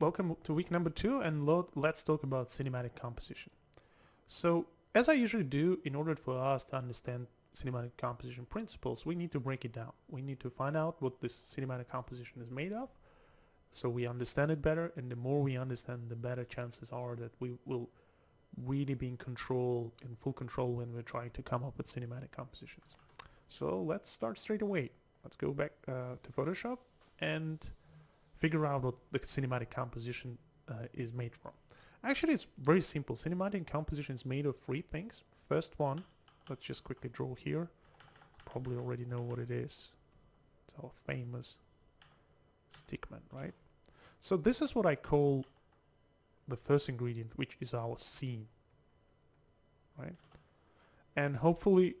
Welcome to week number 2 and let's talk about cinematic composition. So, as I usually do, in order for us to understand cinematic composition principles, we need to break it down. We need to find out what this cinematic composition is made of so we understand it better, and the more we understand, the better chances are that we will really be in full control when we're trying to come up with cinematic compositions. So let's start straight away. Let's go back to Photoshop and figure out what the cinematic composition is made from. Actually, it's very simple. Cinematic composition is made of 3 things. First one, let's just quickly draw here. Probably already know what it is. It's our famous stickman, right? So this is what I call the first ingredient, which is our scene, right? And hopefully,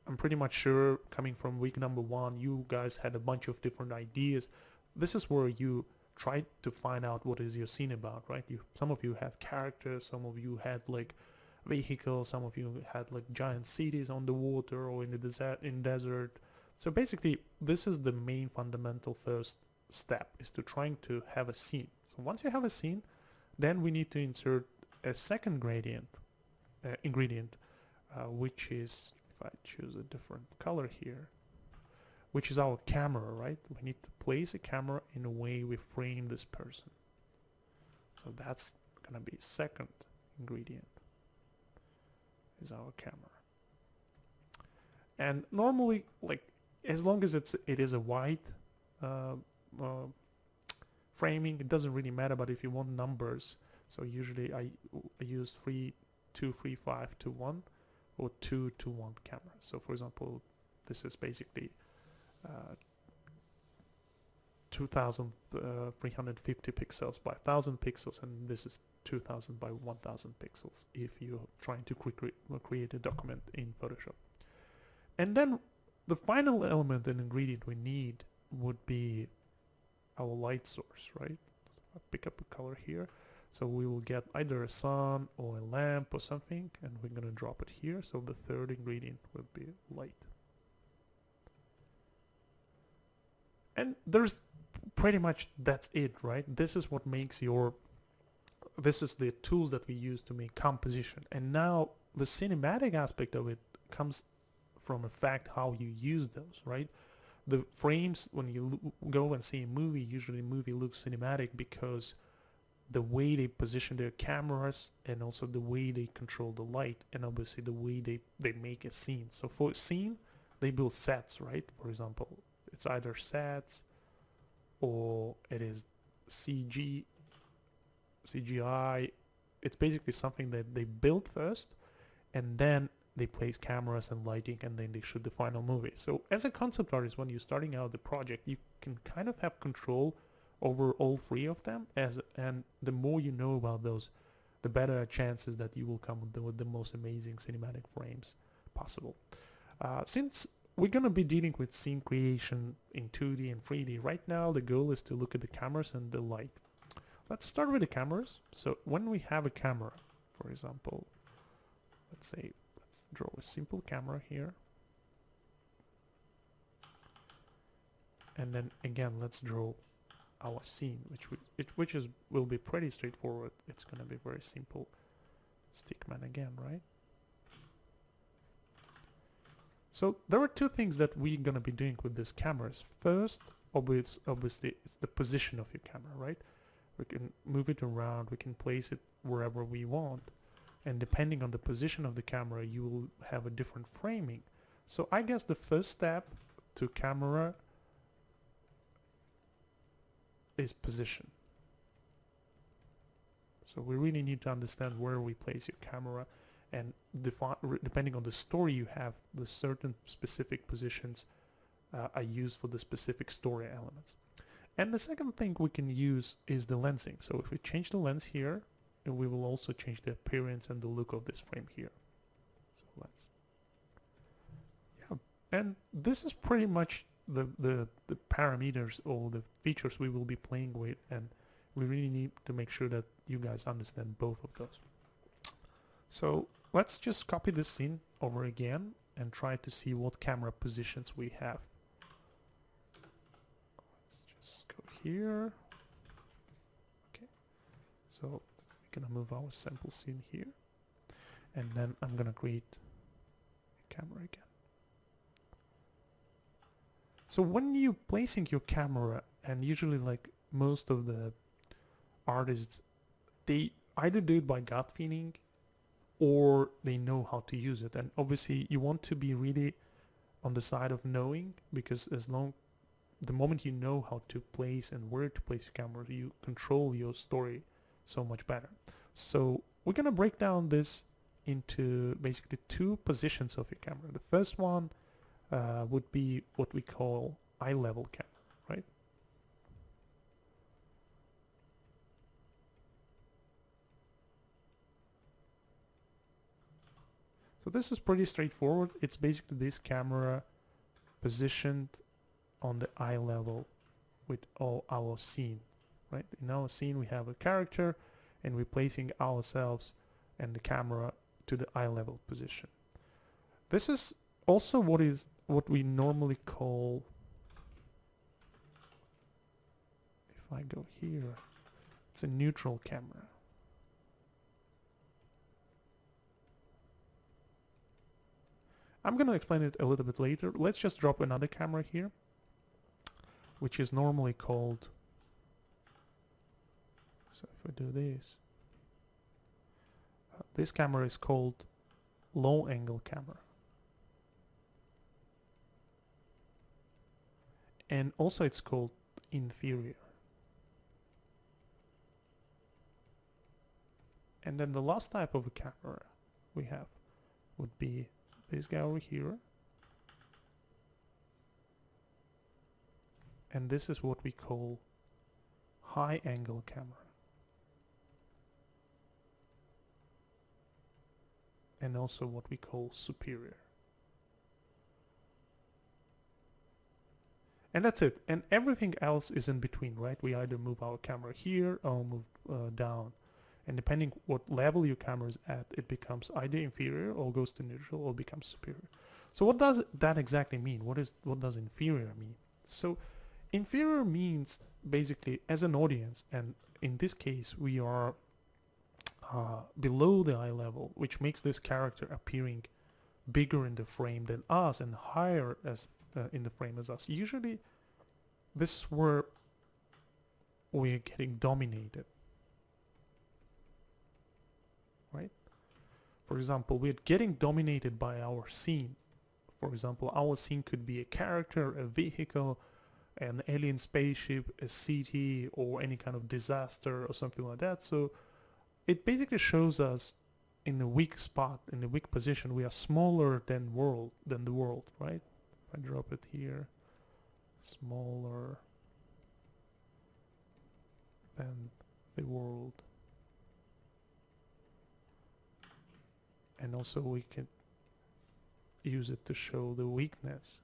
I'm pretty much sure coming from week number 1, you guys had a bunch of different ideas. This is where you try to find out what is your scene about, right? Some of you had characters, some of you had like vehicles, some of you had like giant cities on the water or in the desert. So basically, this is the main fundamental first step, is to trying to have a scene. So once you have a scene, then we need to insert a second ingredient, which is, if I choose a different color here, which is our camera, right? We need to place a camera in a way we frame this person. So that's gonna be second ingredient, is our camera. And normally, like, as long as it is a white framing, it doesn't really matter. But if you want numbers, so usually I use 3, 2, 3, 5 to 1 or 2 to 1 camera. So for example, this is basically 2350 pixels by 1000 pixels, and this is 2000 by 1000 pixels if you're trying to create a document in Photoshop. And then the final element and ingredient we need would be our light source, right? I'll pick up a color here. So we will get either a sun or a lamp or something, and we're gonna drop it here. So the third ingredient will be light. And there's pretty much, that's it, right? This is what makes this is the tools that we use to make composition. And now the cinematic aspect of it comes from a fact how you use those, right? The frames, when you go and see a movie, usually a movie looks cinematic because the way they position their cameras, and also the way they control the light, and obviously the way they make a scene. So for a scene, they build sets, right? For example, it's either sets or it is CGI. It's basically something that they build first, and then they place cameras and lighting, and then they shoot the final movie. So as a concept artist, when you're starting out the project, you can kind of have control over all 3 of them, and the more you know about those, the better chances that you will come with the most amazing cinematic frames possible. Since we're going to be dealing with scene creation in 2D and 3D, right now the goal is to look at the cameras and the light. Let's start with the cameras. So when we have a camera, for example, let's draw a simple camera here. And then again, let's draw our scene, which will be pretty straightforward. It's going to be very simple stickman again, right? So there are 2 things that we're going to be doing with these cameras. First, obviously, it's the position of your camera, right? We can move it around, we can place it wherever we want, and depending on the position of the camera, you will have a different framing. So I guess the first step to camera is position. So we really need to understand where we place your camera, and depending on the story you have, the certain specific positions are used for the specific story elements. And the second thing we can use is the lensing. So if we change the lens here, we will also change the appearance and the look of this frame here. So and this is pretty much the parameters or the features we will be playing with, and we really need to make sure that you guys understand both of those. So let's just copy this scene over again and try to see what camera positions we have. Let's just go here. So we're gonna move our sample scene here, and then I'm gonna create a camera again. So when you're placing your camera, and usually like most of the artists, they either do it by gut feeling or they know how to use it. And obviously you want to be really on the side of knowing, because the moment you know how to place and where to place your camera, you control your story so much better. So we're gonna break down this into basically two positions of your camera. The first one would be what we call eye level camera, right? So this is pretty straightforward. It's basically this camera positioned on the eye level with all our scene, right? In our scene we have a character, and we're placing ourselves and the camera to the eye level position. This is also what we normally call, if I go here, it's a neutral camera. I'm gonna explain it a little bit later. Let's just drop another camera here, which is normally called, so if I do this camera is called low angle camera. And also it's called inferior. And then the last type of a camera we have would be this guy over here. And this is what we call high angle camera. And also what we call superior. And that's it. And everything else is in between, right? We either move our camera here or move down. And depending what level your camera is at, it becomes either inferior or goes to neutral or becomes superior. So what does that exactly mean? What does inferior mean? So inferior means basically, as an audience, and in this case we are below the eye level, which makes this character appearing bigger in the frame than us and higher as in the frame as us. Usually this is where we're getting dominated, right? For example, we're getting dominated by our scene. For example, our scene could be a character, a vehicle, an alien spaceship, a city, or any kind of disaster or something like that. So it basically shows us in a weak spot, in a weak position. We are smaller than the world, right? If I drop it here, smaller than the world. And also we can use it to show the weakness.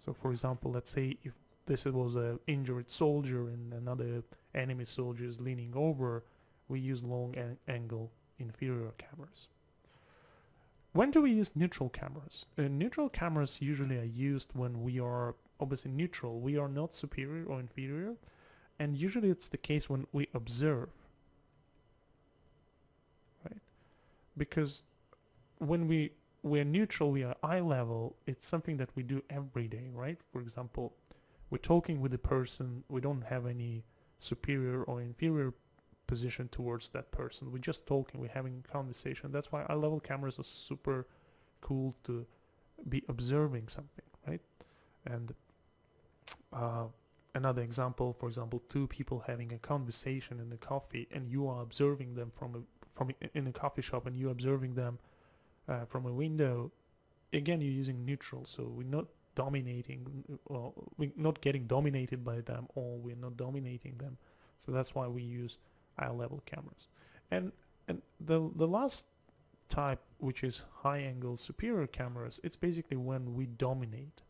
So for example, let's say if this was an injured soldier and another enemy soldier is leaning over, we use long angle inferior cameras. When do we use neutral cameras? Neutral cameras usually are used when we are obviously neutral. We are not superior or inferior, and usually it's the case when we observe, right? Because when we're neutral, we are eye level, it's something that we do every day, right? For example, we're talking with a person, we don't have any superior or inferior position towards that person. We're just talking, we're having a conversation. That's why eye level cameras are super cool to be observing something, right? And another example, for example, two people having a conversation in a coffee, and you are observing them in a coffee shop, and you're observing them from a window. Again, you're using neutral, so we're not dominating, or we're not getting dominated by them, or we're not dominating them. So that's why we use eye level cameras. And the last type, which is high angle superior cameras, it's basically when we dominate.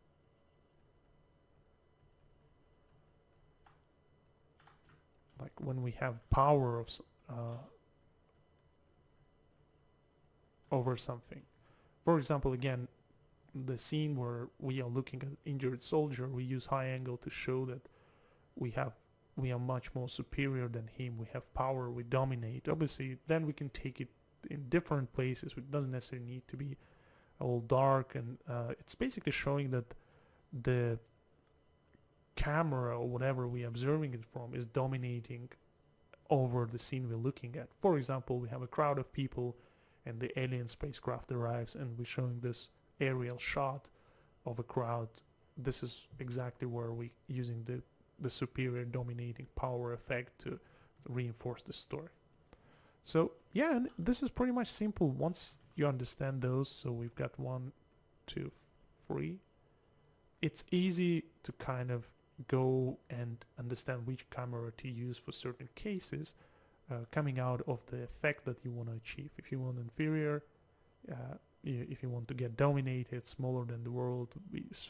Like when we have power of over something. For example, again, the scene where we are looking at injured soldier, we use high angle to show that we are much more superior than him, we have power, we dominate. Obviously, then we can take it in different places. It doesn't necessarily need to be all dark, and it's basically showing that the camera or whatever we're observing it from is dominating over the scene we're looking at. For example, we have a crowd of people and the alien spacecraft arrives, and we're showing this aerial shot of a crowd. This is exactly where we're using the superior dominating power effect to reinforce the story. So yeah, and this is pretty much simple once you understand those. So we've got 1, 2, 3. It's easy to kind of go and understand which camera to use for certain cases, coming out of the effect that you want to achieve. If you want inferior, if you want to get dominated, smaller than the world,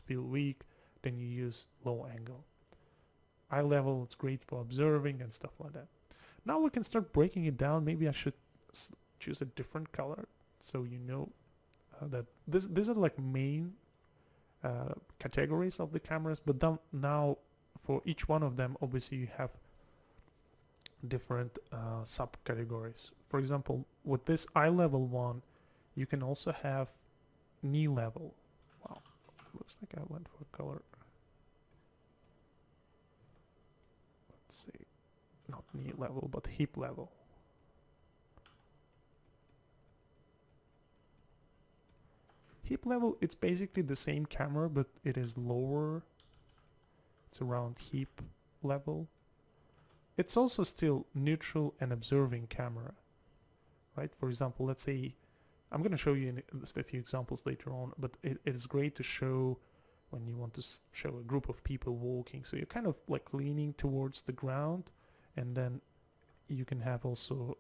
feel weak, then you use low angle. Eye level, it's great for observing and stuff like that. Now we can start breaking it down. Maybe I should choose a different color so you know that these are like main categories of the cameras, but now for each one of them, obviously you have different subcategories. For example, with this eye level one, you can also have knee level. Wow, looks like I went for color. Let's see, not knee level, but hip level. Hip level, it's basically the same camera, but it is lower. It's around hip level. It's also still neutral and observing camera, right? For example, let's say, I'm going to show you a few examples later on, but it is great to show when you want to show a group of people walking. So you're kind of like leaning towards the ground, and then you can have also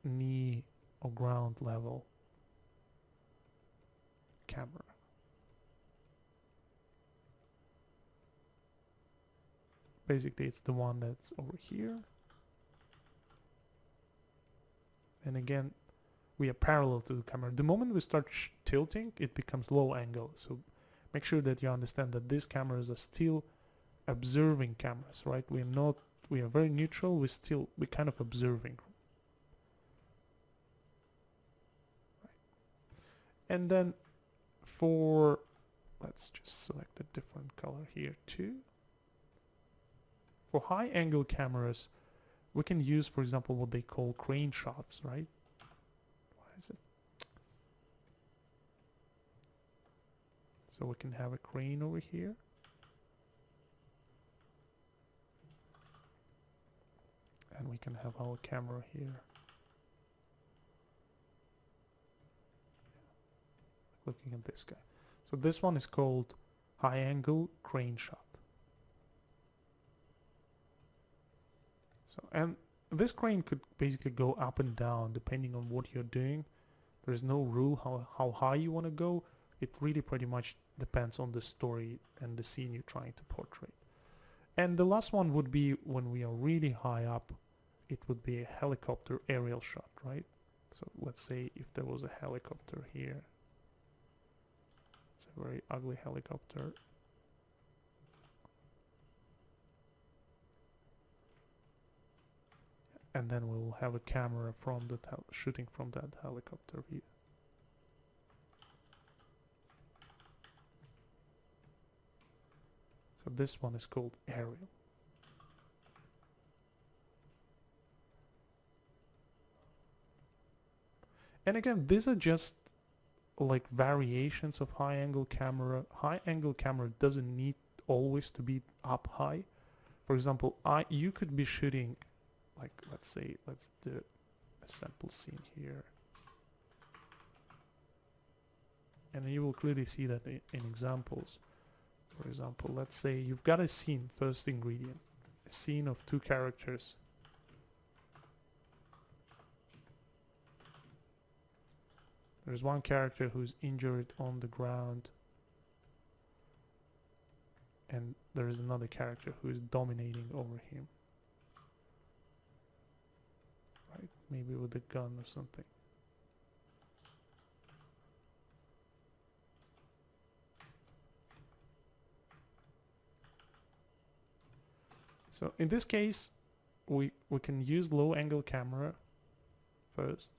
knee or ground level camera. Basically, it's the one that's over here. And again, we are parallel to the camera. The moment we start tilting, it becomes low angle. So make sure that you understand that these cameras are still observing cameras, right? We are very neutral. We're kind of observing. Right. And then let's just select a different color here too. For high angle cameras, we can use, for example, what they call crane shots, right? Why is it? So we can have a crane over here. And we can have our camera here. Looking at this guy. So this one is called high angle crane shot. So, and this crane could basically go up and down depending on what you're doing. There's no rule how high you want to go. It really pretty much depends on the story and the scene you're trying to portray. And the last one would be when we are really high up, it would be a helicopter aerial shot, right? So let's say if there was a helicopter here. It's a very ugly helicopter. And then we will have a camera from the shooting from that helicopter view. So this one is called aerial. And again, these are just like variations of high angle camera. High angle camera doesn't need always to be up high. For example, you could be shooting, like, let's say, let's do a sample scene here. And you will clearly see that in examples. For example, let's say you've got a scene, first ingredient, a scene of two characters. There's one character who's injured on the ground, and there is another character who is dominating over him. Right? Maybe with a gun or something. So in this case, we can use low angle camera first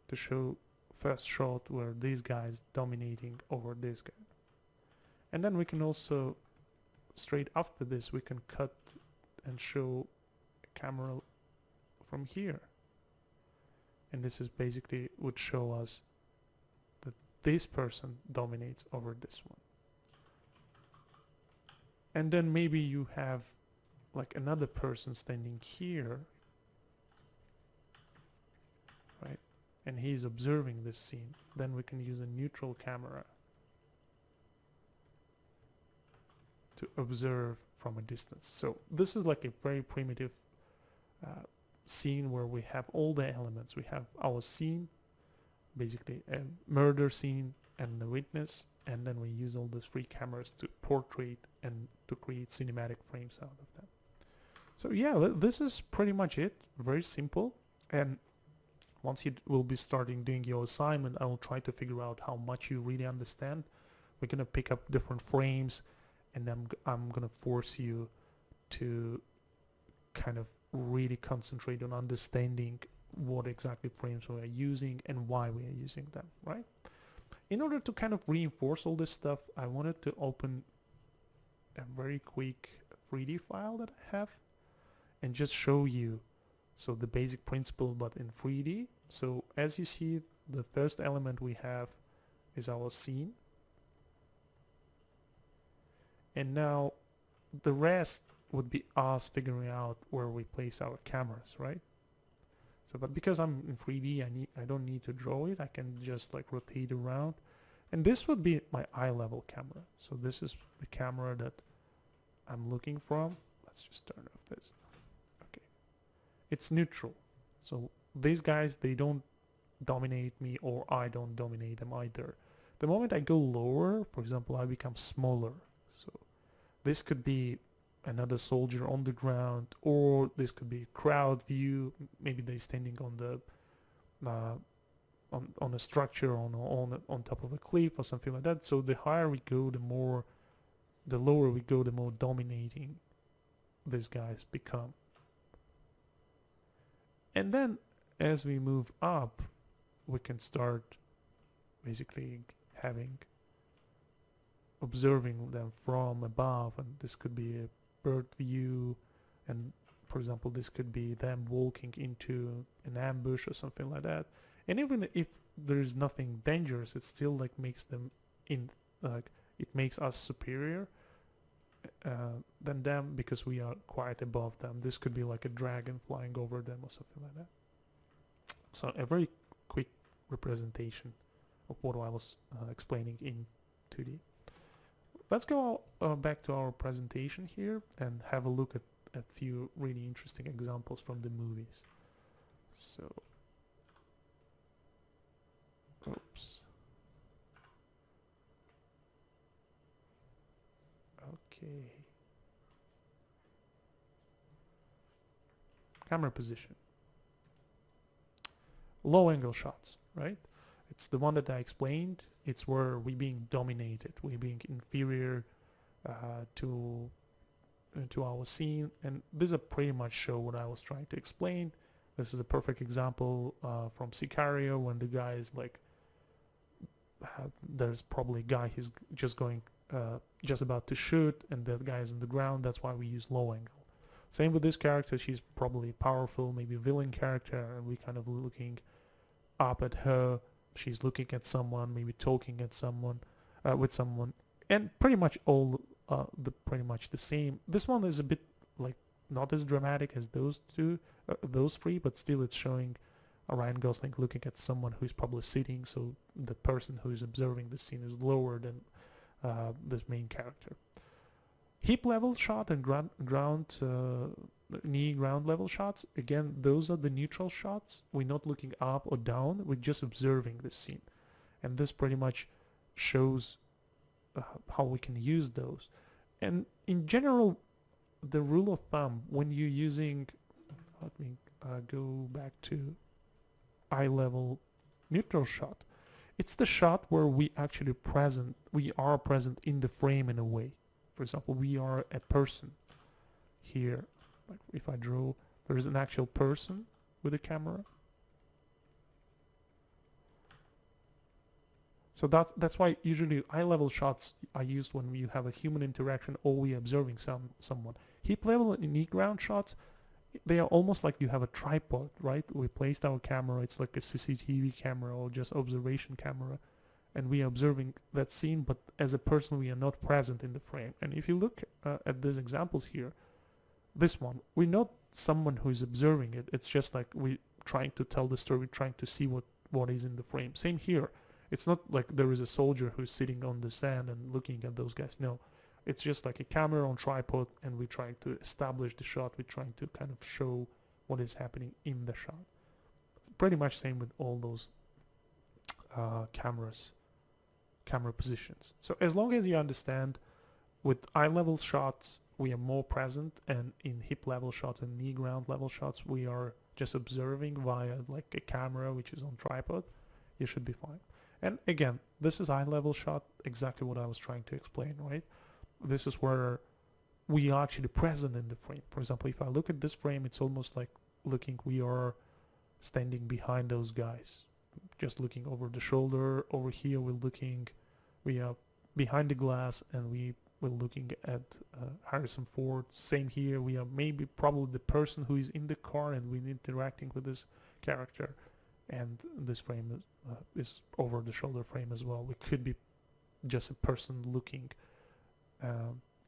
to show first shot where this guy is dominating over this guy. And then we can also, straight after this, we can cut and show a camera from here. And this is basically would show us that this person dominates over this one. And then maybe you have like another person standing here, right? And he's observing this scene. Then we can use a neutral camera to observe from a distance. So this is like a very primitive scene where we have all the elements. We have our scene, basically a murder scene and the witness, and then we use all these free cameras to portrait and to create cinematic frames out of that. So yeah, this is pretty much it. Very simple. And once you will be starting doing your assignment, I will try to figure out how much you really understand. We're gonna pick up different frames, and I'm gonna force you to kind of really concentrate on understanding what exactly frames we are using and why we are using them, right? In order to kind of reinforce all this stuff, I wanted to open a very quick 3D file that I have and just show you so the basic principle but in 3D. So as you see, the first element we have is our scene, and now the rest would be us figuring out where we place our cameras, right? So, but because I'm in 3D, I don't need to draw it. I can just like rotate around, and this would be my eye level camera. So this is the camera that I'm looking from. Let's just turn off this. Okay, it's neutral. So these guys, they don't dominate me, or I don't dominate them either. The moment I go lower, for example, I become smaller. So this could be another soldier on the ground, or this could be a crowd view. Maybe they're standing on the on a structure on top of a cliff or something like that. So the higher we go, the lower we go, the more dominating these guys become. And then as we move up, we can start basically observing them from above, and this could be a bird view, and for example this could be them walking into an ambush or something like that. And even if there is nothing dangerous, it still like makes them it makes us superior than them, because we are quite above them. This could be like a dragon flying over them or something like that. So a very quick representation of what I was explaining in 2D. Let's go back to our presentation here and have a look at a few really interesting examples from the movies. So, oops. Okay. Camera position. Low angle shots, right? It's the one that I explained. It's where we're being dominated, we're being inferior to our scene, and this pretty much show what I was trying to explain. This is a perfect example from Sicario, when the guy is like, there's probably a guy he's just about to shoot, and that guy is on the ground. That's why we use low angle. Same with this character. She's probably powerful, maybe a villain character, and we kind of looking up at her. She's looking at someone, maybe talking at someone, with someone, and pretty much all pretty much the same. This one is a bit like not as dramatic as those three, but still it's showing Ryan Gosling looking at someone who's probably sitting, so the person who is observing the scene is lower than this main character. Hip level shot and knee ground level shots, again, those are the neutral shots. We're not looking up or down, we're just observing the scene, and this pretty much shows how we can use those. And in general, the rule of thumb when you're using, let me go back to eye level neutral shot, it's the shot where we are present in the frame in a way. For example, we are a person, here, like if I draw, there is an actual person with a camera. So that's why usually eye level shots are used when you have a human interaction or we are observing someone. Hip level and knee ground shots, they are almost like you have a tripod, right? We placed our camera, it's like a CCTV camera or just observation camera, and we are observing that scene, but as a person we are not present in the frame. And if you look at these examples here, this one, we're not someone who is observing it, it's just like we trying to tell the story, trying to see what is in the frame. Same here. It's not like there is a soldier who's sitting on the sand and looking at those guys. No, it's just like a camera on tripod, and we're trying to establish the shot. We're trying to kind of show what is happening in the shot. It's pretty much same with all those camera positions. So as long as you understand, with eye level shots we are more present, and in hip level shots and knee ground level shots we are just observing via like a camera which is on tripod, you should be fine. And again, this is eye level shot, exactly what I was trying to explain, right? This is where we are actually present in the frame. For example, if I look at this frame, it's almost like looking, we are standing behind those guys, just looking over the shoulder. Over here we are behind the glass, and we're looking at Harrison Ford. Same here, we are probably the person who is in the car, and we're interacting with this character. And this frame is over the shoulder frame as well. We could be just a person looking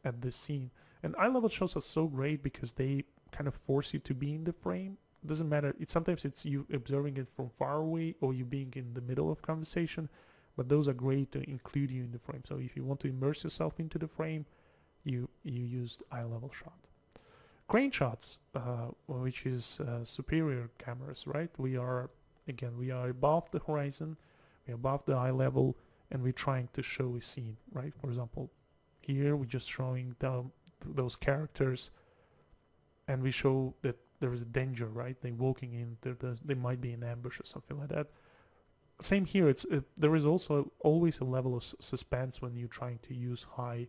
at this scene. And eye level shots are so great because they kind of force you to be in the frame. It doesn't matter. Sometimes it's you observing it from far away or you being in the middle of conversation, but those are great to include you in the frame. So if you want to immerse yourself into the frame, you use eye level shot. Crane shots, which is superior cameras, right? We are above the horizon, we're above the eye level, and we're trying to show a scene, right? For example, here we're just showing those characters, and we show that there is a danger, right? They're walking in, there might be an ambush or something like that. Same here, there is also always a level of suspense when you're trying to use high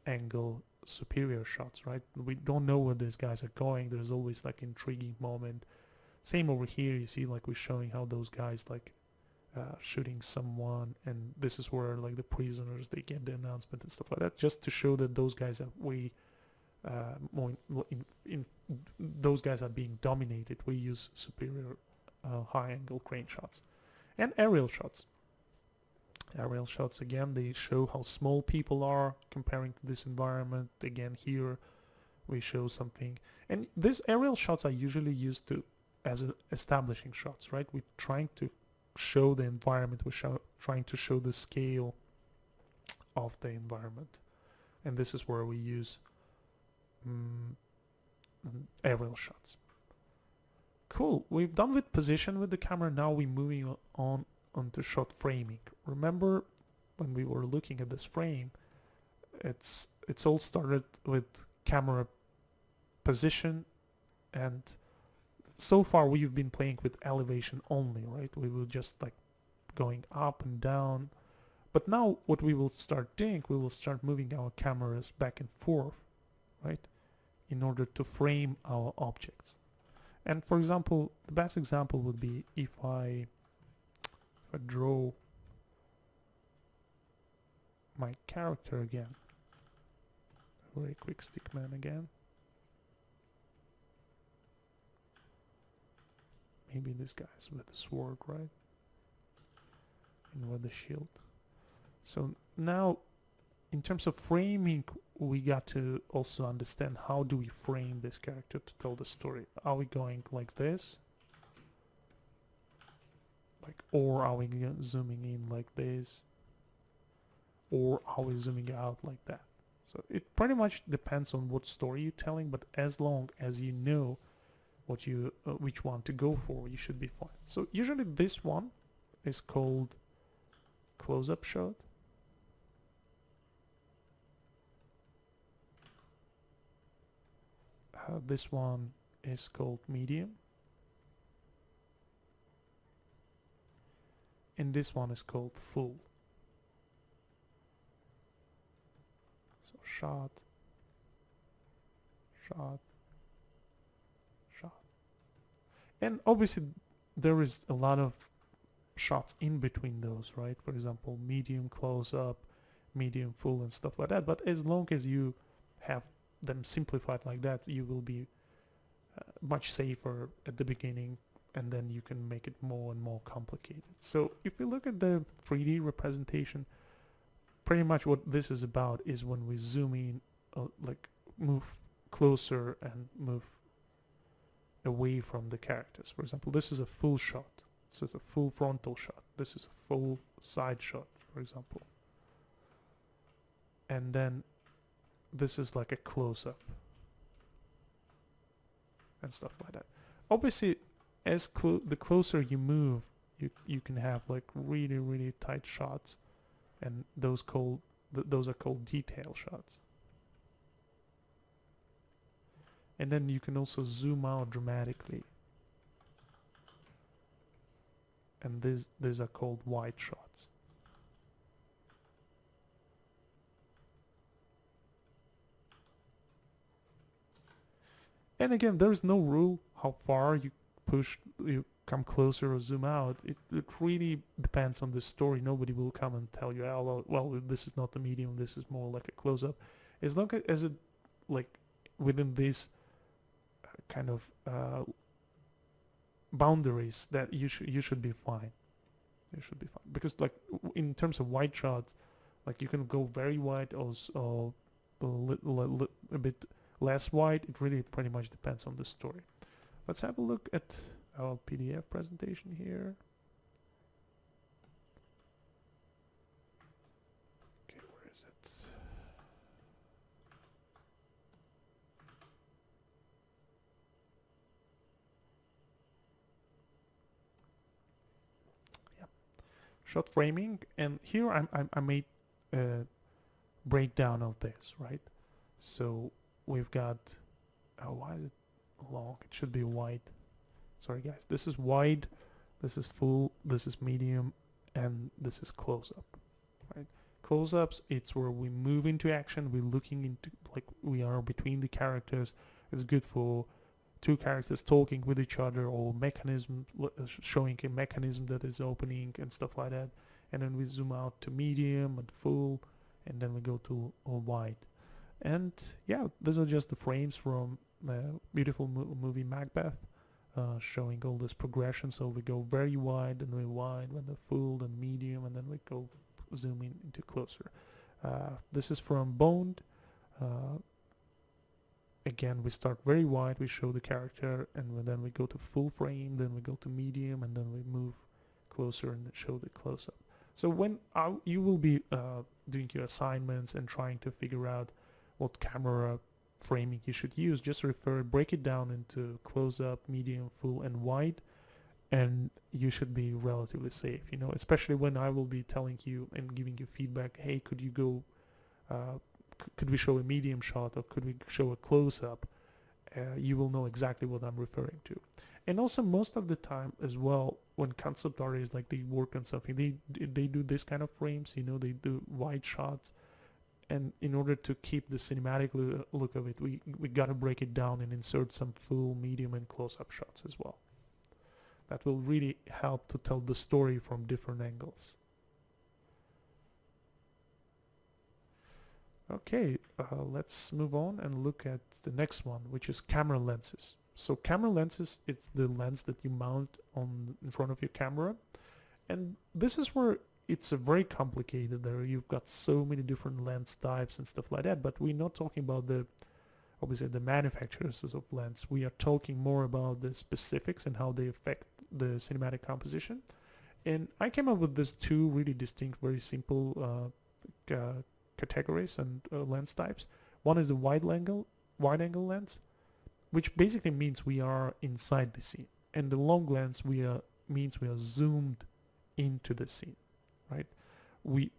angle superior shots, right? We don't know where these guys are going. There's always like intriguing moment. Same over here, you see like we're showing how those guys like shooting someone, and this is where like the prisoners, they get the announcement and stuff like that, just to show that those guys are way more those guys are being dominated. We use superior high angle crane shots. And aerial shots. Aerial shots, again, they show how small people are comparing to this environment. Again, here we show something, and these aerial shots are usually used as establishing shots, right? We're trying to show the environment, we're trying to show the scale of the environment, and this is where we use aerial shots. Cool, we've done with position with the camera. Now we're moving on onto shot framing. Remember when we were looking at this frame, it's all started with camera position, and so far we've been playing with elevation only, right? We were just like going up and down, but now what we will start doing, we will start moving our cameras back and forth, right, in order to frame our objects. And for example, the best example would be if I draw my character again, a very quick stickman again, maybe this guy's with the sword, right, and with the shield. So now in terms of framing, we got to also understand how do we frame this character to tell the story. Are we going like this, or are we zooming in like this, or are we zooming out like that? So it pretty much depends on what story you're telling, but as long as you know what you which one to go for, you should be fine. So usually this one is called close-up shot. This one is called medium, and this one is called full. So shot, shot, shot. And obviously there is a lot of shots in between those, right? For example, medium close up, medium full and stuff like that. But as long as you have them simplified like that, you will be much safer at the beginning, and then you can make it more and more complicated. So if we look at the 3D representation, pretty much what this is about is when we zoom in, like move closer and move away from the characters. For example, this is a full shot. So it's a full frontal shot. This is a full side shot, for example. And then this is like a close-up and stuff like that. Obviously, as the closer you move, you can have like really tight shots, and those are called detail shots. And then you can also zoom out dramatically, and these are called wide shots. And again, there is no rule how far you come closer or zoom out. It really depends on the story. Nobody will come and tell you, oh, well, this is not the medium, this is more like a close-up. As long as it, like, within these kind of boundaries, that you should be fine. You should be fine, because like in terms of wide shots, like you can go very wide or a bit less wide. It really pretty much depends on the story. Let's have a look at our PDF presentation here. Okay, where is it? Yeah, shot framing, and here I made a breakdown of this, right? So we've got, why is it long? It should be wide. Sorry guys, this is wide, this is full, this is medium, and this is close-up, right? Close-ups, it's where we move into action, we're looking into, like, we are between the characters. It's good for two characters talking with each other, or mechanism, showing a mechanism that is opening and stuff like that. And then we zoom out to medium and full, and then we go to wide. And yeah, these are just the frames from the beautiful movie Macbeth, showing all this progression. So we go very wide, and we wide, then the full, then medium, and then we go zoom in into closer. This is from Boned. Again, we start very wide, we show the character, and then we go to full frame, then we go to medium, and then we move closer and show the close-up. So when you will be doing your assignments and trying to figure out what camera framing you should use, just break it down into close-up, medium, full, and wide, and you should be relatively safe, you know, especially when I will be telling you and giving you feedback, hey, could you go, could we show a medium shot, or could we show a close-up? You will know exactly what I'm referring to. And also, most of the time as well, when concept artists, like, they work on something, they do this kind of frames, you know, they do wide shots. And in order to keep the cinematic look of it, we gotta break it down and insert some full, medium, and close-up shots as well. That will really help to tell the story from different angles. Okay, let's move on and look at the next one, which is camera lenses. So camera lenses, it's the lens that you mount in front of your camera. And this is where it's a very complicated. There you've got so many different lens types and stuff like that, but we're not talking about obviously the manufacturers of lens. We are talking more about the specifics and how they affect the cinematic composition. And I came up with these two really distinct, very simple categories and lens types. One is the wide angle lens, which basically means we are inside the scene, and the long lens means we are zoomed into the scene. Right, we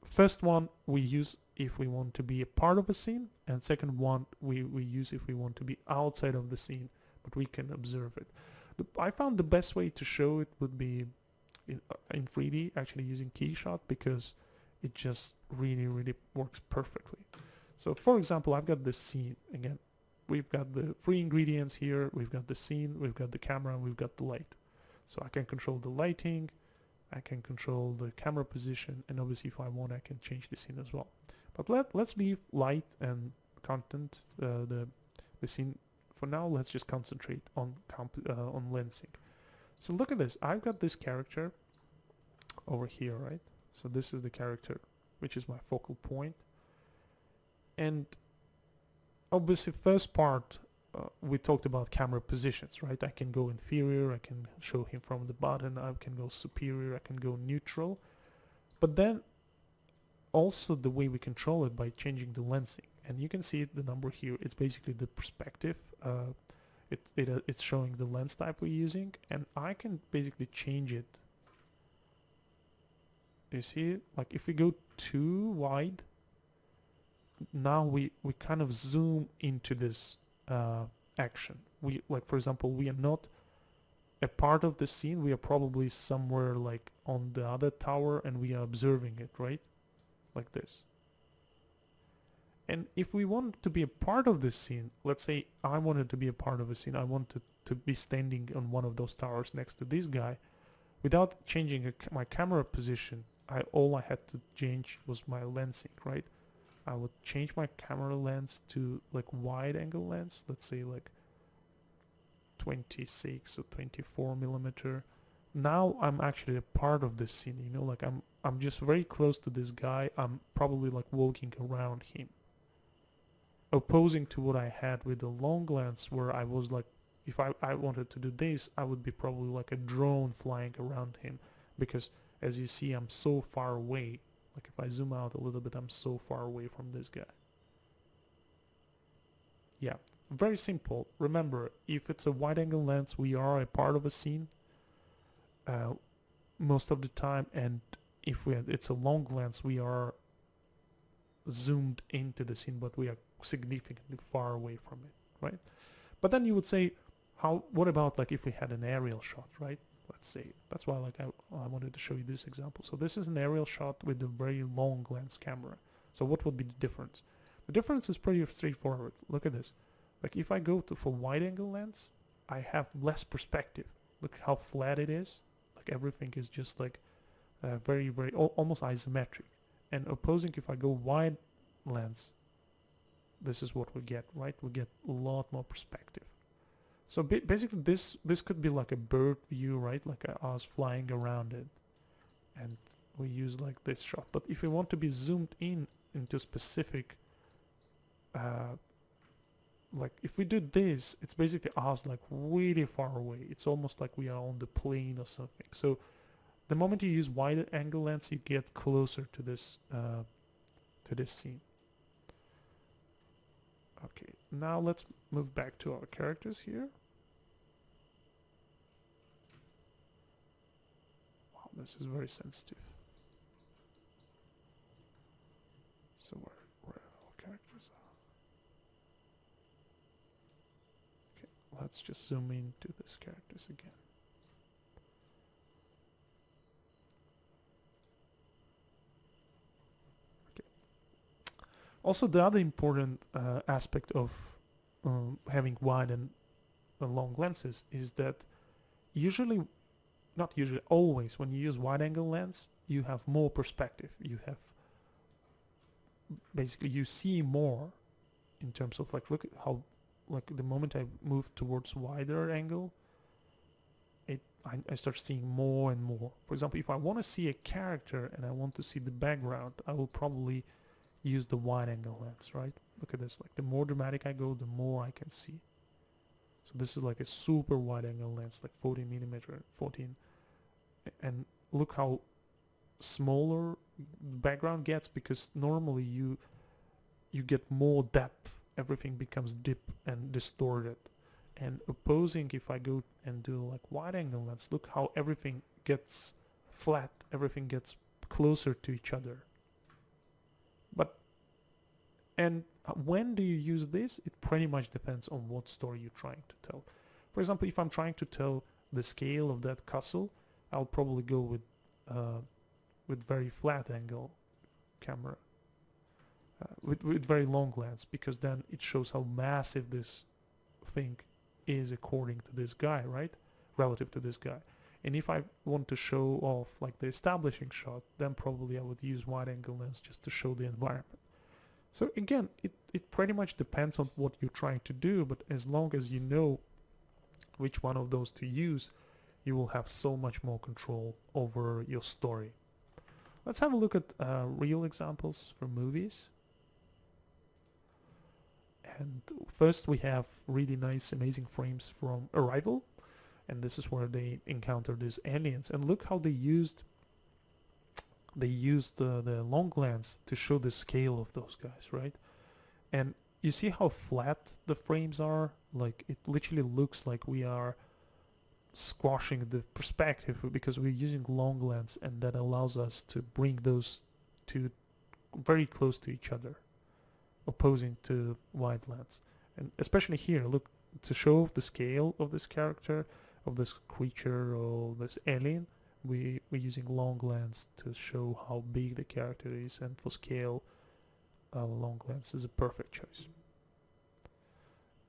first one we use if we want to be a part of a scene, and second one we use if we want to be outside of the scene, but we can observe it. I found the best way to show it would be in 3D, actually using KeyShot, because it just really works perfectly. So for example, I've got this scene again. we've got the three ingredients here. We've got the scene, we've got the camera, and we've got the light. So I can control the lighting, I can control the camera position, and obviously if I want I can change the scene as well. But let's leave light and content, the scene for now. Let's just concentrate on lensing. So look at this. I've got this character over here, right? So this is the character, which is my focal point. And obviously first part, we talked about camera positions, right? I can go inferior, I can show him from the bottom, I can go superior, I can go neutral. But then also the way we control it by changing the lensing. And you can see the number here, it's basically the perspective. It's showing the lens type we're using, and I can basically change it. You see, like if we go too wide, now we kind of zoom into this action. We, like for example, we are not a part of the scene, we are probably somewhere like on the other tower and we are observing it, right? Like this. And if we want to be a part of this scene, let's say I wanted to be a part of a scene, I wanted to be standing on one of those towers next to this guy, without changing my camera position, all I had to change was my lensing, right? I would change my camera lens to like wide angle lens, let's say like 26 or 24 millimeter. Now I'm actually a part of this scene, you know, like I'm just very close to this guy. I'm probably like walking around him, opposing to what I had with the long lens, where I was like, if I wanted to do this, I would be probably like a drone flying around him, because as you see, I'm so far away. Like if I zoom out a little bit, I'm so far away from this guy. Yeah, very simple. Remember, if it's a wide angle lens, we are a part of a scene most of the time, and if it's a long lens, we are zoomed into the scene, but we are significantly far away from it, right? But then you would say, what about like if we had an aerial shot, right? Let's say, that's why like I wanted to show you this example. So this is an aerial shot with a very long lens camera. So what would be the difference? The difference is pretty straightforward. Look at this. Like if I go for wide angle lens, I have less perspective. Look how flat it is. Like everything is just like very, very, almost isometric. And opposing, if I go wide lens, this is what we get, right? We get a lot more perspective. So basically this could be like a bird view, right? Like us flying around it. And we use like this shot. But if we want to be zoomed in into specific, like if we do this, it's basically us like really far away. It's almost like we are on the plane or something. So the moment you use wide angle lens, you get closer to this scene. Okay, now let's move back to our characters here. Wow, this is very sensitive. So where our characters are. Okay, let's just zoom into these characters again. Also, the other important aspect of having wide and long lenses is that usually, not usually, always when you use wide angle lens, you have more perspective. You have, basically you see more in terms of like, look at how, like the moment I move towards wider angle, I start seeing more and more. For example, if I want to see a character and I want to see the background, I will probably use the wide angle lens, right? Look at this, like the more dramatic I go, the more I can see. So this is like a super wide angle lens, like 14 millimeter, 14. And look how smaller the background gets, because normally you get more depth. Everything becomes deep and distorted. And opposing, if I go and do like wide angle lens, look how everything gets flat, everything gets closer to each other. And when do you use this? It pretty much depends on what story you're trying to tell. For example, if I'm trying to tell the scale of that castle, I'll probably go with very flat angle camera. with very long lens, because then it shows how massive this thing is according to this guy, right? Relative to this guy. And if I want to show off like the establishing shot, then probably I would use wide angle lens just to show the environment. So again, it pretty much depends on what you're trying to do, but as long as you know which one of those to use, you will have so much more control over your story. Let's have a look at real examples from movies. And first we have really nice, amazing frames from Arrival. And this is where they encounter these aliens. And look how they used the long lens to show the scale of those guys, right? And you see how flat the frames are? Like, it literally looks like we are squashing the perspective because we're using long lens, and that allows us to bring those two very close to each other, opposing to wide lens. And especially here, look, to show the scale of this character, of this creature, or this alien, we're using long lens to show how big the character is, and for scale, long lens is a perfect choice.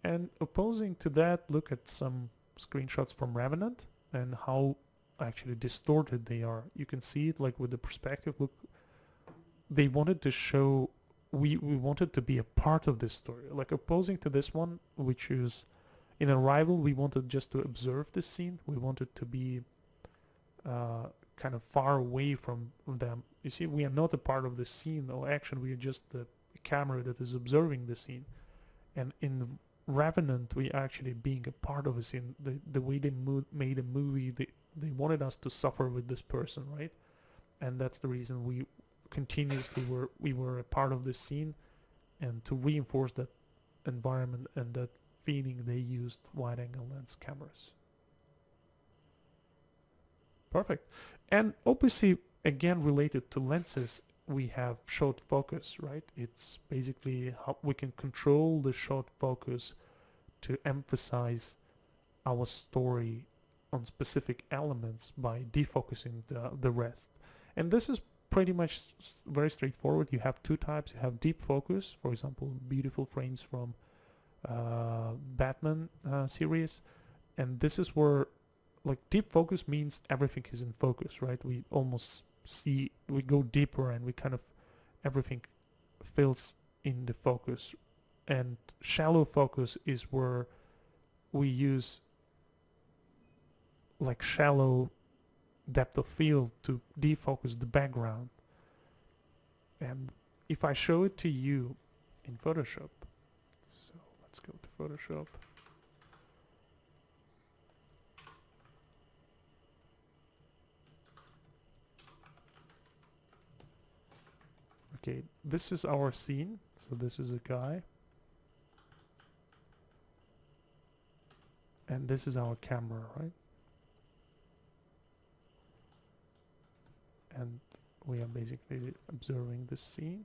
And opposing to that, look at some screenshots from Revenant and how actually distorted they are. You can see it like with the perspective. Look, they wanted to show, we wanted to be a part of this story, like opposing to this one, which is in Arrival, we wanted just to observe this scene. We wanted to be kind of far away from them. You see, we are not a part of the scene or action. We are just the camera that is observing the scene. And in Revenant, we actually being a part of a scene. The way they made a movie, they wanted us to suffer with this person, right? And that's the reason we continuously were a part of this scene, and to reinforce that environment and that feeling, they used wide angle lens cameras. Perfect. And obviously, again, related to lenses, we have short focus, right? It's basically how we can control the short focus to emphasize our story on specific elements by defocusing the rest. And this is pretty much very straightforward. You have two types. You have deep focus, for example, beautiful frames from Batman series. And this is where, like, deep focus means everything is in focus, right? We almost see, we go deeper, and we kind of, everything fills in the focus. And shallow focus is where we use like shallow depth of field to defocus the background. And if I show it to you in Photoshop, so let's go to Photoshop. Okay, this is our scene. So this is a guy. And this is our camera, right? And we are basically observing this scene.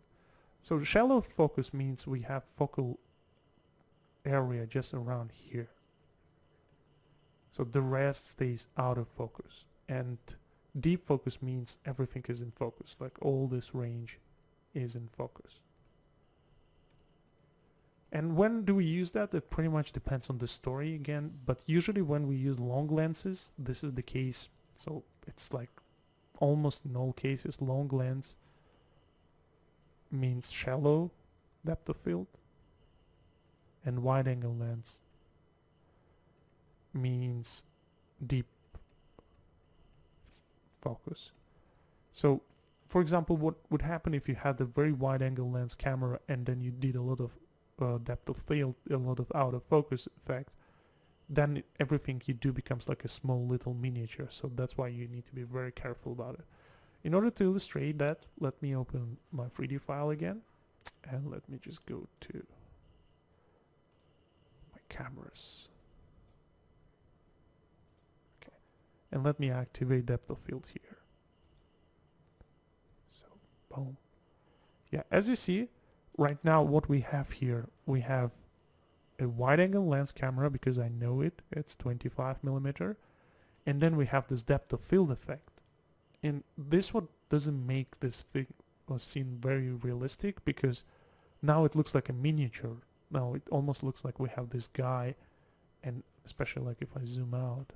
So shallow focus means we have focal area just around here. So the rest stays out of focus. And deep focus means everything is in focus, like all this range is in focus. And when do we use that? It pretty much depends on the story again, but usually when we use long lenses, this is the case. So it's like almost in all cases, long lens means shallow depth of field, and wide angle lens means deep focus. So for example, what would happen if you had a very wide angle lens camera and then you did a lot of depth of field, a lot of out of focus effect, then everything you do becomes like a small little miniature. So that's why you need to be very careful about it. In order to illustrate that, let me open my 3D file again, and let me just go to my cameras. Okay, and let me activate depth of field here. So boom. Yeah, as you see, right now what we have here, we have a wide angle lens camera because I know it's 25mm, and then we have this depth of field effect. And this what doesn't make this scene very realistic, because Now it looks like a miniature. Now it almost looks like we have this guy, and especially like if I zoom out.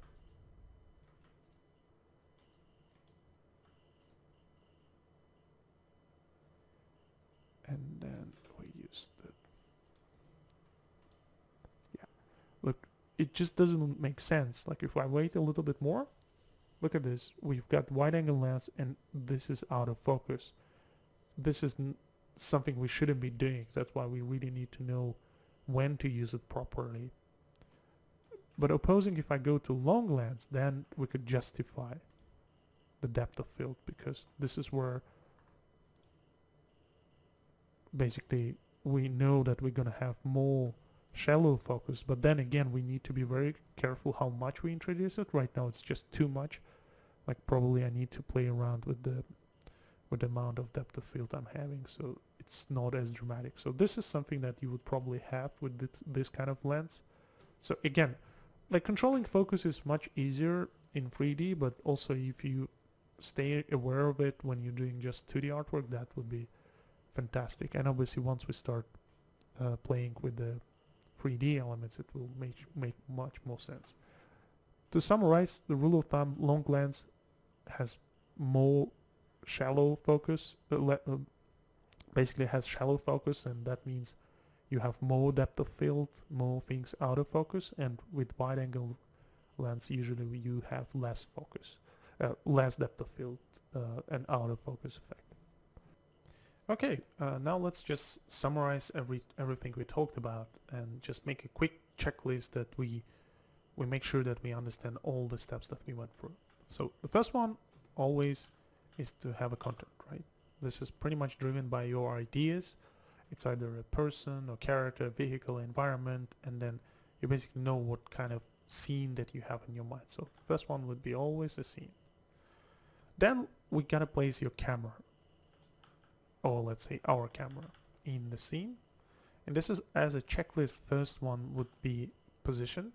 And then we use the, yeah, look, it just doesn't make sense. Like if I wait a little bit more, look at this. We've got wide angle lens and this is out of focus. This is something we shouldn't be doing. That's why we really need to know when to use it properly. But opposing, if I go to long lens, then we could justify the depth of field, because this is where basically we know that we're going to have more shallow focus. But then again, we need to be very careful how much we introduce it. Right now it's just too much. Like probably I need to play around with the amount of depth of field I'm having, so it's not as dramatic. So this is something that you would probably have with this kind of lens. So again, like controlling focus is much easier in 3D, but also if you stay aware of it when you're doing just 2D artwork, that would be fantastic. And obviously once we start playing with the 3D elements, it will make much more sense. To summarize, the rule of thumb, long lens has more shallow focus, basically has shallow focus, and that means you have more depth of field, more things out of focus, and with wide angle lens usually you have less focus, less depth of field and out of focus effect. Okay, now let's just summarize everything we talked about and just make a quick checklist that we make sure that we understand all the steps that we went through. So the first one always is to have a content, right? This is pretty much driven by your ideas. It's either a person or character, vehicle, environment, and then you basically know what kind of scene that you have in your mind. So first one would be always a scene. Then we gotta place your camera, or let's say our camera, in the scene. And this is as a checklist. First one would be position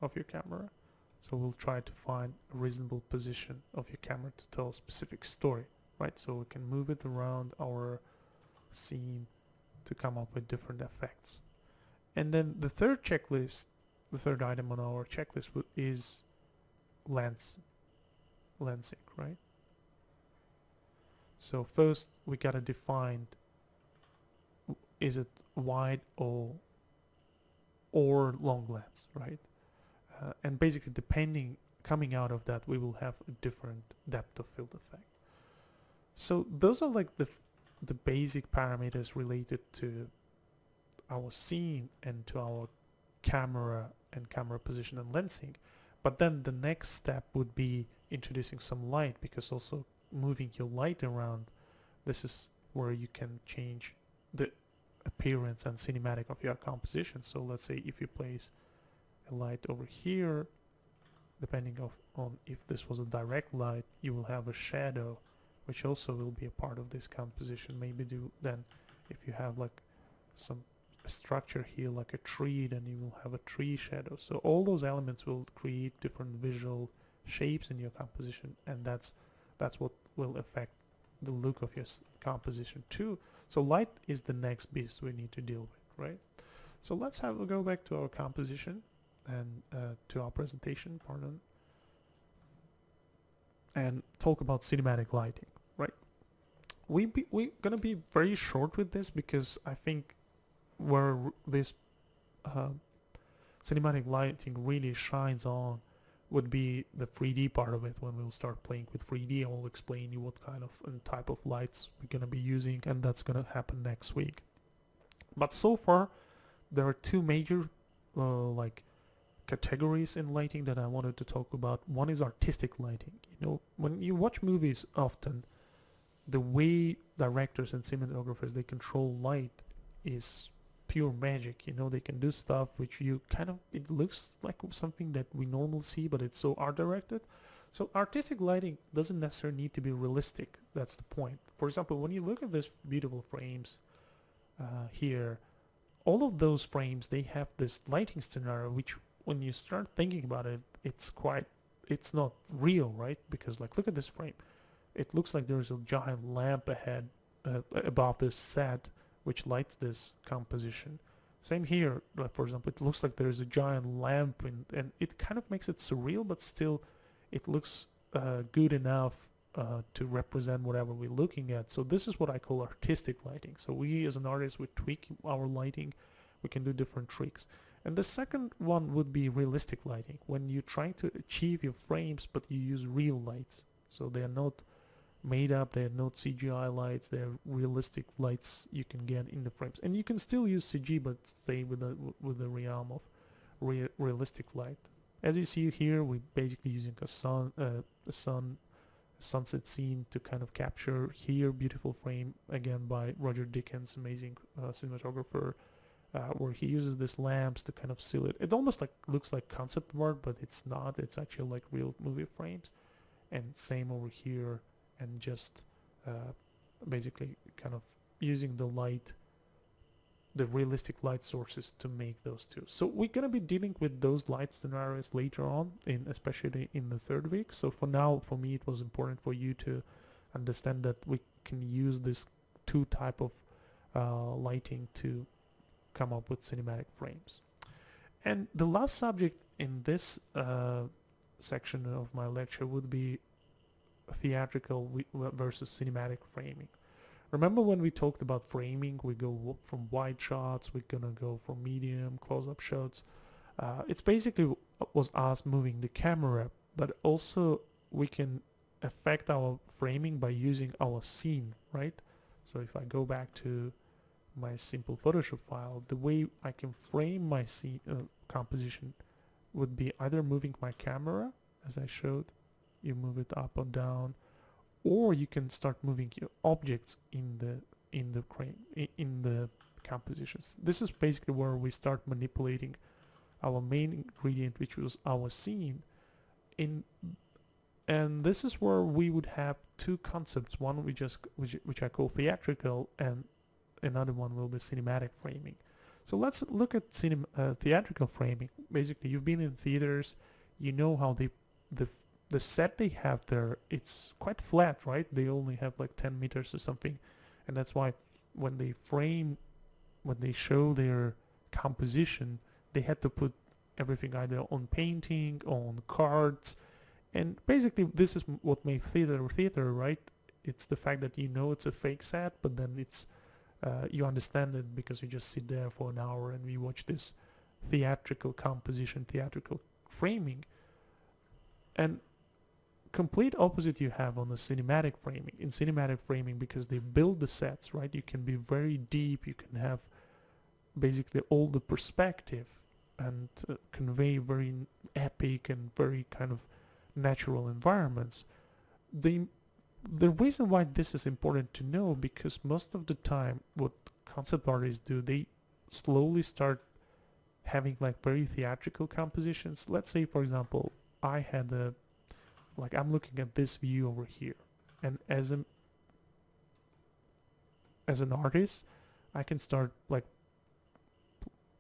of your camera. So we'll try to find a reasonable position of your camera to tell a specific story, right? So we can move it around our scene to come up with different effects. And then the third checklist, the third item on our checklist is lensing, right? So first we gotta define, is it wide or long lens, right? And basically coming out of that, we will have a different depth of field effect. So those are like the basic parameters related to our scene and to our camera and camera position and lensing. But then the next step would be introducing some light, because also moving your light around, this is where you can change the appearance and cinematic of your composition. So let's say if you place a light over here, depending on if this was a direct light, you will have a shadow, which also will be a part of this composition. Maybe then if you have like some structure here like a tree, then you will have a tree shadow. So all those elements will create different visual shapes in your composition, and that's what will affect the look of your composition too. So light is the next beast we need to deal with, right? So let's go back to our composition and to our presentation, pardon, and talk about cinematic lighting, right? We're gonna be very short with this, because I think where this cinematic lighting really shines on would be the 3D part of it. When we'll start playing with 3D, I'll explain you what kind of and type of lights we're gonna be using, and that's gonna happen next week. But so far, there are two major like categories in lighting that I wanted to talk about. One is artistic lighting. You know, when you watch movies, often the way directors and cinematographers they control light is pure magic. You know, they can do stuff which you kind of, it looks like something that we normally see, but it's so art directed. So artistic lighting doesn't necessarily need to be realistic. That's the point. For example, when you look at these beautiful frames here, all of those frames, they have this lighting scenario which, when you start thinking about it, it's not real, right? Because like, look at this frame. It looks like there's a giant lamp ahead above this set, which lights this composition. Same here, like for example, it looks like there's a giant lamp, and it kind of makes it surreal, but still it looks good enough to represent whatever we're looking at. So this is what I call artistic lighting. So we as an artist, we tweak our lighting, we can do different tricks. And the second one would be realistic lighting, when you're trying to achieve your frames but you use real lights. So they are not made up, they are not CGI lights, they're realistic lights you can get in the frames. And you can still use CG but stay with the realm of realistic light. As you see here, we're basically using a sunset scene to kind of capture here beautiful frame, again by Roger Deakins, amazing cinematographer, where he uses these lamps to kind of seal it. It almost like looks like concept art, but it's not. It's actually like real movie frames. And same over here, and just basically kind of using the light, the realistic light sources to make those two. So we're gonna be dealing with those light scenarios later on, especially in the third week. So for now, for me, it was important for you to understand that we can use this two type of lighting to come up with cinematic frames. And the last subject in this section of my lecture would be theatrical versus cinematic framing. Remember when we talked about framing, we go from wide shots, we're gonna go from medium, close-up shots. It's basically was us moving the camera, but also we can affect our framing by using our scene, right? So if I go back to my simple Photoshop file, the way I can frame my scene composition would be either moving my camera, as I showed, you move it up or down, or you can start moving your objects in the compositions. This is basically where we start manipulating our main ingredient, which was our scene. And this is where we would have two concepts. One which I call theatrical, and another one will be cinematic framing. So let's look at theatrical framing. Basically, you've been in theaters, you know how the set they have there, it's quite flat, right? They only have like 10 meters or something, and that's why when they show their composition, they had to put everything either on painting or on cards. And basically this is what made theater, right? It's the fact that you know it's a fake set, but then it's you understand it because you just sit there for an hour and we watch this theatrical composition, theatrical framing. And complete opposite you have on the cinematic framing. In cinematic framing, because they build the sets, right, you can be very deep, you can have basically all the perspective and convey very epic and very kind of natural environments. The reason why this is important to know, because most of the time what concept artists do, they slowly start having like very theatrical compositions. Let's say, for example, I had I'm looking at this view over here, and as an artist, I can start like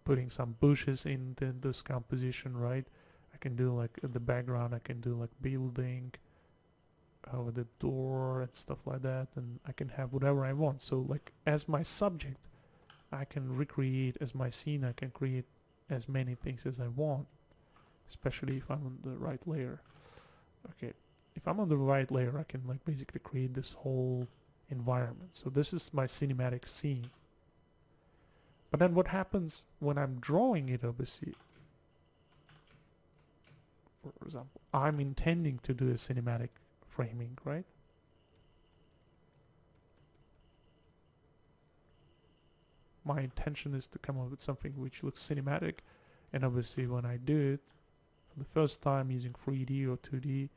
putting some bushes in this composition, right? I can do like in the background, I can do like building with the door and stuff like that, and I can have whatever I want. So like as my subject, I can recreate, as my scene, I can create as many things as I want, especially if I'm on the right layer. Okay, if I'm on the right layer, I can like basically create this whole environment. So this is my cinematic scene. But then what happens when I'm drawing it, obviously, for example, I'm intending to do a cinematic framing, right? My intention is to come up with something which looks cinematic, and obviously when I do it for the first time using 3D or 2D,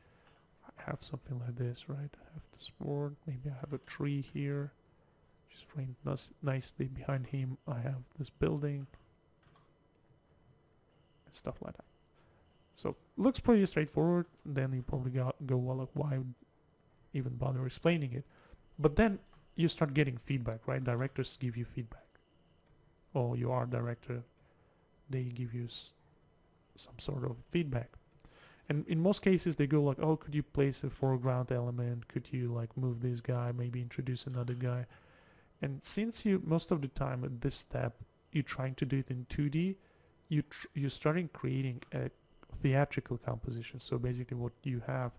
I have something like this, right? I have this board, maybe I have a tree here, just framed nicely behind him. I have this building and stuff like that. So looks pretty straightforward. Then you probably go, well, like, why even bother explaining it? But then you start getting feedback, right? Directors give you feedback. Or your art director, they give you some sort of feedback. And in most cases they go like, oh, could you place a foreground element? Could you like move this guy, maybe introduce another guy? And since you most of the time at this step you're trying to do it in 2D, you're starting creating a theatrical composition. So basically what you have,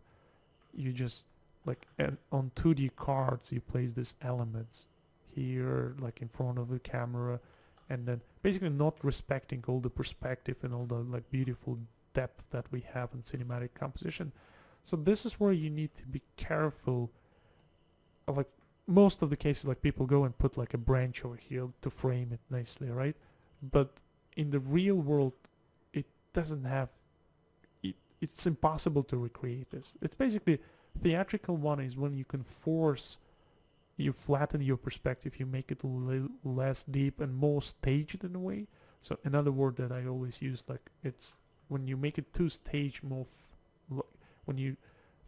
you just like on 2D cards you place these elements here like in front of the camera, and then basically not respecting all the perspective and all the like beautiful depth that we have in cinematic composition. So this is where you need to be careful. Like most of the cases, like people go and put like a branch over here to frame it nicely, right? But in the real world it doesn't have it's impossible to recreate this. It's basically theatrical one is when you can force, you flatten your perspective, you make it less deep and more staged in a way. So another word that I always use, like it's when you make it too stage, more when you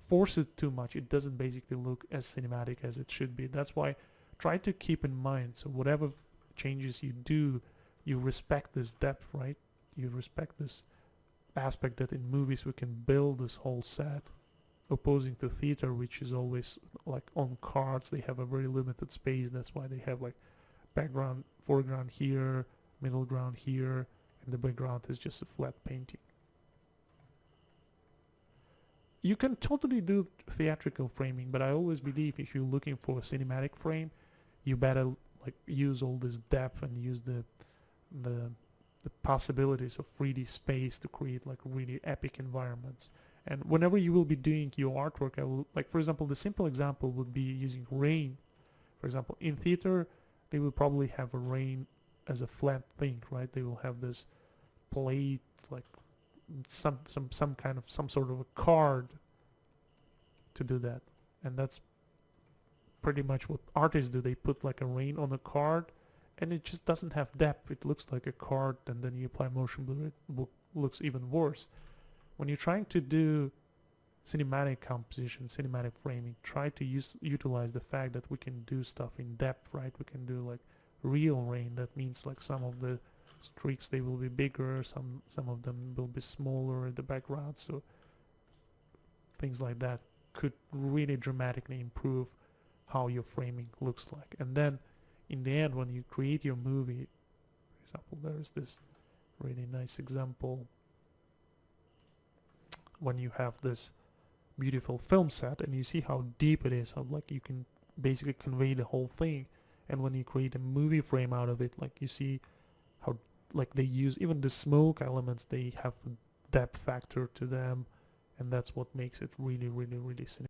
force it too much, it doesn't basically look as cinematic as it should be. That's why try to keep in mind, so whatever changes you do, you respect this depth, right? You respect this aspect that in movies we can build this whole set, opposing to theater, which is always like on cards. They have a very limited space. That's why they have like background, foreground here, middle ground here, and the background is just a flat painting. You can totally do theatrical framing, but I always believe if you're looking for a cinematic frame, you better like use all this depth and use the possibilities of 3D space to create like really epic environments. And whenever you will be doing your artwork, I will, like for example, the simple example would be using rain. For example, in theater, they will probably have a rain as a flat thing, right? They will have this plate, like some kind of some sort of a card to do that. And that's pretty much what artists do. They put like a rain on a card, and it just doesn't have depth. It looks like a card, and then you apply motion blur, it looks even worse. When you're trying to do cinematic composition, cinematic framing, try to utilize the fact that we can do stuff in depth, right? We can do like real rain. That means like some of the streaks, they will be bigger, some of them will be smaller in the background. So things like that could really dramatically improve how your framing looks like. And then in the end, when you create your movie, for example, there is this really nice example when you have this beautiful film set and you see how deep it is, how like you can basically convey the whole thing. And when you create a movie frame out of it, like you see how like they use even the smoke elements, they have a depth factor to them, and that's what makes it really, really, really cinematic.